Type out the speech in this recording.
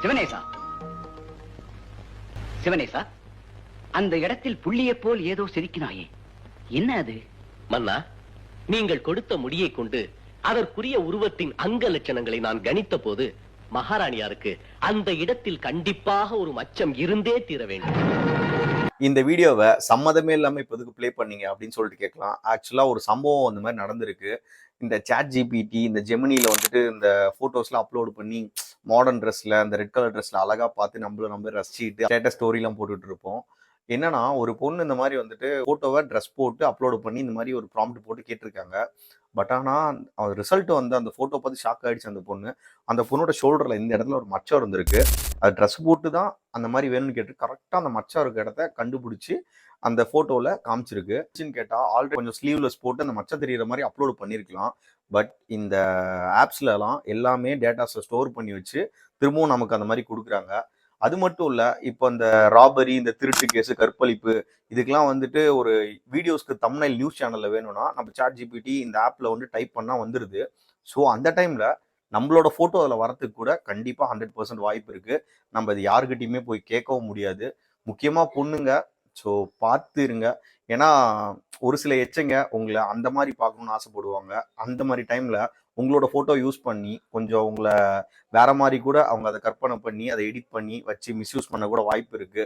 சிவனேசா, சிவனேசா, அந்த இடத்தில் புள்ளியைப் போல் ஏதோ சிரிக்கினாயே, என்ன அது? மன்னா, நீங்கள் கொடுத்த முடியை கொண்டு அதற்குரிய உருவத்தின் அங்க லட்சணங்களை நான் கணித்த போது மகாராணியாருக்கு அந்த இடத்தில் கண்டிப்பாக ஒரு மச்சம் இருந்தே தீர வேண்டும். இந்த வீடியோவை சம்மதமே இல்லாம இப்ப எதுக்கு ப்ளே பண்ணீங்க அப்படின்னு சொல்லிட்டு கேட்கலாம். ஆக்சுவலா ஒரு சம்பவம் அந்த மாதிரி நடந்திருக்கு. இந்த சாட் ஜிபிடி, இந்த ஜெமினில வந்துட்டு இந்த போட்டோஸ்லாம் அப்லோட் பண்ணி மாடர்ன் ட்ரெஸ்ல, அந்த ரெட் கலர் ட்ரெஸ்ல அழகா பார்த்து நம்ம ரசிச்சுட்டு ஸ்டேட்டஸ் ஸ்டோரிலாம் போட்டுட்டு இருப்போம். என்னன்னா, ஒரு பொண்ணு இந்த மாதிரி வந்துட்டு போட்டோவை ட்ரெஸ் போட்டு அப்லோடு பண்ணி இந்த மாதிரி ஒரு ப்ராம்ப்ட் போட்டு கேட்டிருக்காங்க. பட் ஆனால் ரிசல்ட் வந்து அந்த ஃபோட்டோ பார்த்து ஷாக் ஆகிடுச்சு அந்த பொண்ணு. அந்த பொண்ணோட ஷோல்டரில் இந்த இடத்துல ஒரு மச்சம் இருந்திருக்கு. அது ட்ரெஸ் போட்டு தான் அந்த மாதிரி வேணும்னு கேட்டு கரெக்டாக அந்த மச்சம் இருக்க இடத்த கண்டுபிடிச்சி அந்த ஃபோட்டோவில் காமிச்சிருக்கு. கேட்டால் ஆல்ரெடி கொஞ்சம் ஸ்லீவ்லெஸ் போட்டு அந்த மச்சம் தெரிகிற மாதிரி அப்லோடு பண்ணியிருக்கலாம். பட் இந்த ஆப்ஸ்லலாம் எல்லாமே டேட்டாஸை ஸ்டோர் பண்ணி வச்சு திரும்பவும் நமக்கு அந்த மாதிரி கொடுக்குறாங்க. அது மட்டும் இல்லை, இப்போ இந்த ராபரி, இந்த திருட்டு கேஸு, கற்பழிப்பு, இதுக்கெல்லாம் வந்துட்டு ஒரு வீடியோஸ்க்கு தம்ப்நெயில் நியூஸ் சேனலில் வேணும்னா நம்ம சாட் ஜிபிடி இந்த ஆப்பில் வந்து டைப் பண்ணால் வந்துடுது. ஸோ அந்த டைமில் நம்மளோட ஃபோட்டோ அதில் வரத்துக்கு கூட கண்டிப்பாக 100% வாய்ப்பு இருக்குது. நம்ம இது யாருக்கிட்டையுமே போய் கேட்கவும் முடியாது. முக்கியமாக பொண்ணுங்க, ஸோ பார்த்து இருங்க. ஏன்னா ஒரு சில எச்சங்க உங்களை அந்த மாதிரி பார்க்கணுன்னு ஆசைப்படுவாங்க. அந்த மாதிரி டைமில் உங்களோட ஃபோட்டோ யூஸ் பண்ணி கொஞ்சம் உங்களை வேற மாதிரி கூட அவங்க அதை கற்பனை பண்ணி அதை எடிட் பண்ணி வச்சு மிஸ்யூஸ் பண்ண கூட வாய்ப்பு இருக்குது.